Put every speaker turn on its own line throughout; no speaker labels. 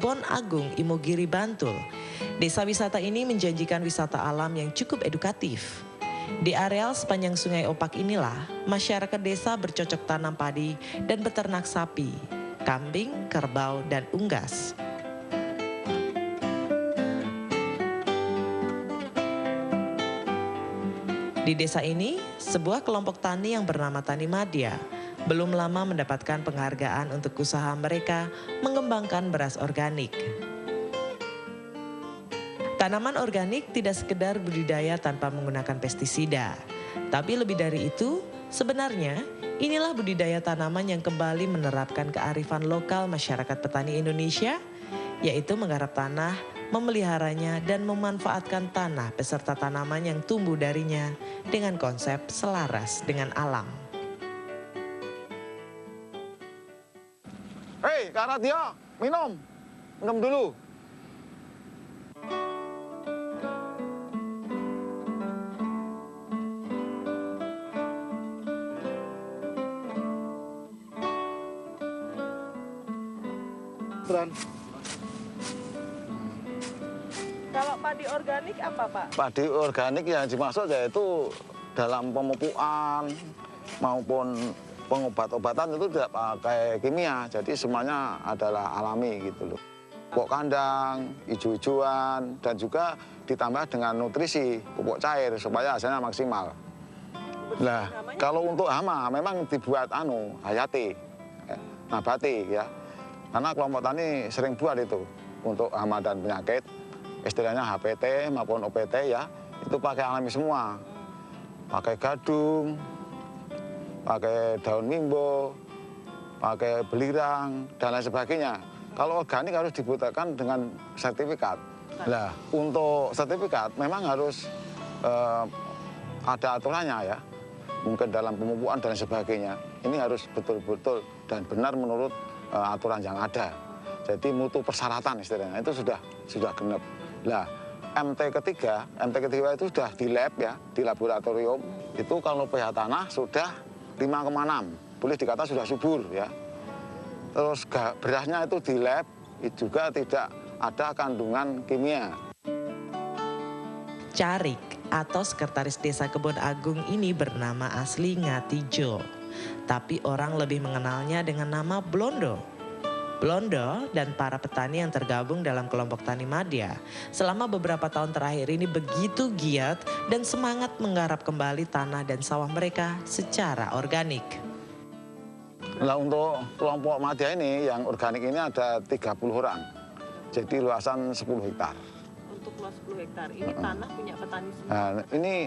Kebon Agung, Imogiri, Bantul. Desa wisata ini menjanjikan wisata alam yang cukup edukatif. Di areal sepanjang Sungai Opak inilah, masyarakat desa bercocok tanam padi dan beternak sapi, kambing, kerbau, dan unggas. Di desa ini, sebuah kelompok tani yang bernama Tani Madya belum lama mendapatkan penghargaan untuk usaha mereka mengembangkan beras organik. Tanaman organik tidak sekedar budidaya tanpa menggunakan pestisida, tapi lebih dari itu, sebenarnya inilah budidaya tanaman yang kembali menerapkan kearifan lokal masyarakat petani Indonesia, yaitu menggarap tanah, memeliharanya, dan memanfaatkan tanah beserta tanaman yang tumbuh darinya dengan konsep selaras dengan alam.
Hei, Kak Radya, minum dulu.
Kalau padi organik apa, Pak?
Padi organik yang dimaksud yaitu dalam pemupukan maupun pengobat-obatan itu tidak pakai kimia, jadi semuanya adalah alami gitu loh. Pupuk kandang, hijau-hijauan, dan juga ditambah dengan nutrisi, pupuk cair supaya hasilnya maksimal. Nah, kalau untuk hama memang dibuat hayati, nabati ya. Karena kelompok tani sering buat itu untuk hama dan penyakit, istilahnya HPT maupun OPT ya, itu pakai alami semua. Pakai gadung, pakai daun mimbo, pakai belirang, dan lain sebagainya. Kalau organik harus dibutuhkan dengan sertifikat. Nah, untuk sertifikat memang harus ada aturannya ya. Mungkin dalam pemupukan dan sebagainya. Ini harus betul-betul dan benar menurut aturan yang ada. Jadi mutu persyaratan istilahnya itu sudah genep. Nah, MT ketiga itu sudah di lab ya, di laboratorium. Itu kalau pH tanah sudah 5,6, boleh dikata sudah subur ya. Terus berasnya itu di lab juga tidak ada kandungan kimia.
Carik atau sekretaris desa Kebon Agung ini bernama asli Ngatijo, tapi orang lebih mengenalnya dengan nama Blondo. Blondo dan para petani yang tergabung dalam kelompok Tani Madya selama beberapa tahun terakhir ini begitu giat dan semangat menggarap kembali tanah dan sawah mereka secara organik.
Nah, untuk kelompok Madya ini yang organik ini ada 30 orang, jadi luasan 10 hektar.
Untuk luas 10 hektar, ini tanah punya petani semua?
Nah, ini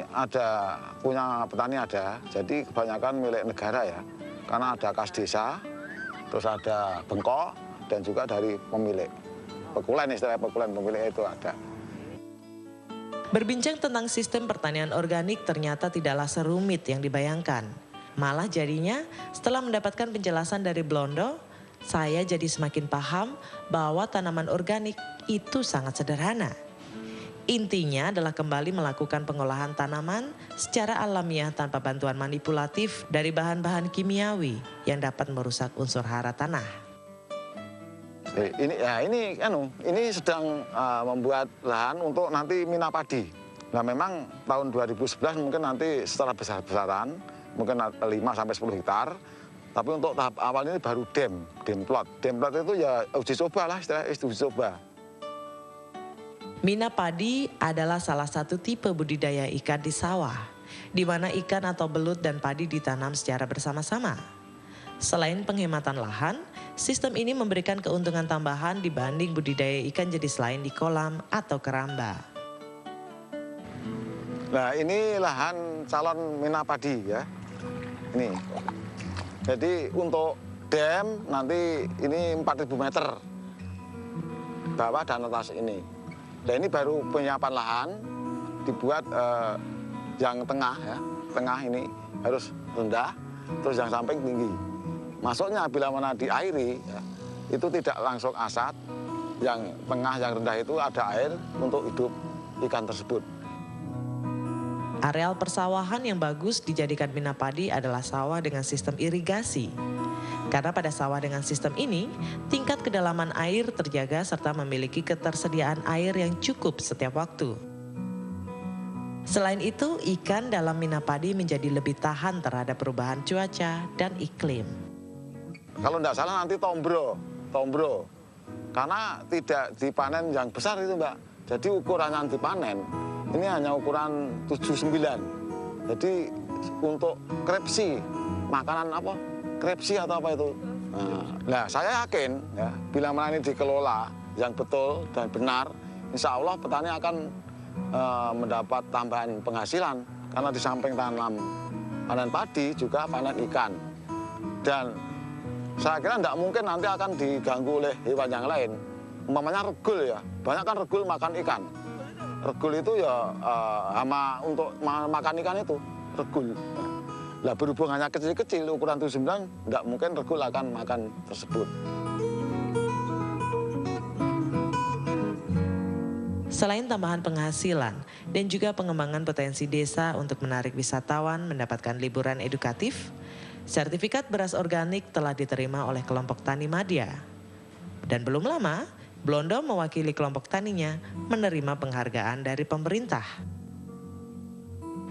punya petani ada, jadi kebanyakan milik negara ya. Karena ada kas desa, terus ada bengkok, dan juga dari pemilik. Pekulen, istilah pekulen pemilik itu ada.
Berbincang tentang sistem pertanian organik ternyata tidaklah serumit yang dibayangkan. Malah jadinya setelah mendapatkan penjelasan dari Blondo, saya jadi semakin paham bahwa tanaman organik itu sangat sederhana. Intinya adalah kembali melakukan pengolahan tanaman secara alamiah tanpa bantuan manipulatif dari bahan-bahan kimiawi yang dapat merusak unsur hara tanah.
Ini sedang membuat lahan untuk nanti mina padi. Nah, memang tahun 2011 mungkin nanti setelah besar-besaran, mungkin 5-10 hektar. Tapi untuk tahap awal ini baru demplot. Demplot itu ya uji coba lah, istilah uji coba.
Mina padi adalah salah satu tipe budidaya ikan di sawah, di mana ikan atau belut dan padi ditanam secara bersama-sama. Selain penghematan lahan, sistem ini memberikan keuntungan tambahan dibanding budidaya ikan jenis lain di kolam atau keramba.
Nah, ini lahan calon mina padi ya. Ini. Jadi untuk dam nanti ini 4.000 meter bawah dan atas ini. Dan ini baru penyiapan lahan dibuat yang tengah ya, tengah ini harus rendah, terus yang samping tinggi. Masuknya bila mana diairi, ya, itu tidak langsung asat. Yang tengah, yang rendah itu ada air untuk hidup ikan tersebut.
Areal persawahan yang bagus dijadikan mina padi adalah sawah dengan sistem irigasi. Karena pada sawah dengan sistem ini, tingkat kedalaman air terjaga serta memiliki ketersediaan air yang cukup setiap waktu. Selain itu, ikan dalam mina padi menjadi lebih tahan terhadap perubahan cuaca dan iklim.
Kalau tidak salah nanti tombro. Karena tidak dipanen yang besar itu, Mbak. Jadi ukuran yang dipanen, ini hanya ukuran 79. Jadi untuk krepsi, makanan apa? Krepsi atau apa itu? Nah, saya yakin ya, bila mana ini dikelola yang betul dan benar, insya Allah petani akan mendapat tambahan penghasilan. Karena di samping tanam panen padi juga panen ikan. Dan saya kira tidak mungkin nanti akan diganggu oleh hewan yang lain. Umpamanya regul ya, banyak kan regul makan ikan. Regul itu ya hama untuk makan ikan itu, regul. Lah berhubung hanya kecil-kecil, ukuran 79, tidak mungkin regul akan makan tersebut.
Selain tambahan penghasilan dan juga pengembangan potensi desa untuk menarik wisatawan mendapatkan liburan edukatif, sertifikat beras organik telah diterima oleh kelompok tani Madya. Dan belum lama, Blondo mewakili kelompok taninya menerima penghargaan dari pemerintah.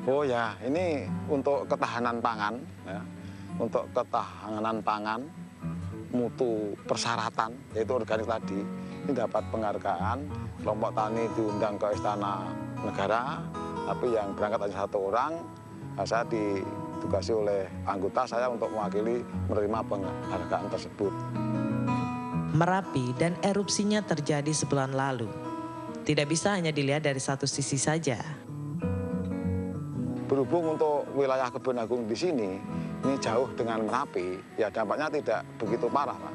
Oh ya, ini untuk ketahanan pangan, ya. Untuk ketahanan pangan, mutu persyaratan, yaitu organik tadi, ini dapat penghargaan. Kelompok tani diundang ke Istana Negara, tapi yang berangkat hanya 1 orang. Nah, saya ditugasi oleh anggota saya untuk mewakili menerima penghargaan tersebut.
Merapi dan erupsinya terjadi sebulan lalu. Tidak bisa hanya dilihat dari satu sisi saja.
Berhubung untuk wilayah Kebun Agung di sini, ini jauh dengan Merapi, ya dampaknya tidak begitu parah, Pak.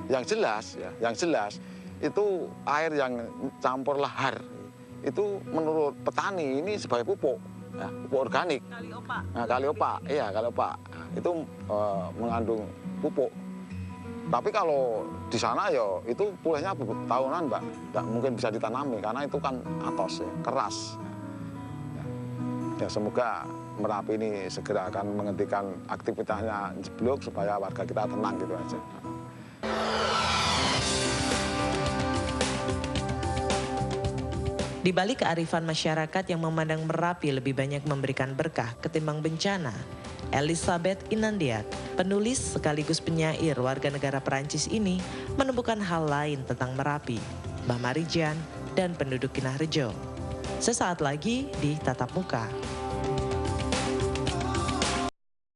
Yang jelas itu air yang campur lahar, itu menurut petani ini sebagai pupuk, ya, pupuk organik. Kaliopa. Nah, kaliopa. Nah, itu mengandung pupuk. Tapi kalau di sana ya itu pulihnya tahunan, Mbak. Tidak mungkin bisa ditanami karena itu kan atos, ya, keras. Ya, semoga Merapi ini segera akan menghentikan aktivitasnya jeblok supaya warga kita tenang gitu aja.
Di balik kearifan masyarakat yang memandang Merapi lebih banyak memberikan berkah ketimbang bencana, Elizabeth Inandiat, penulis sekaligus penyair warga negara Perancis ini menemukan hal lain tentang Merapi, Mbah Marijan, dan penduduk Kinarjo. Sesaat lagi di Tatap Muka.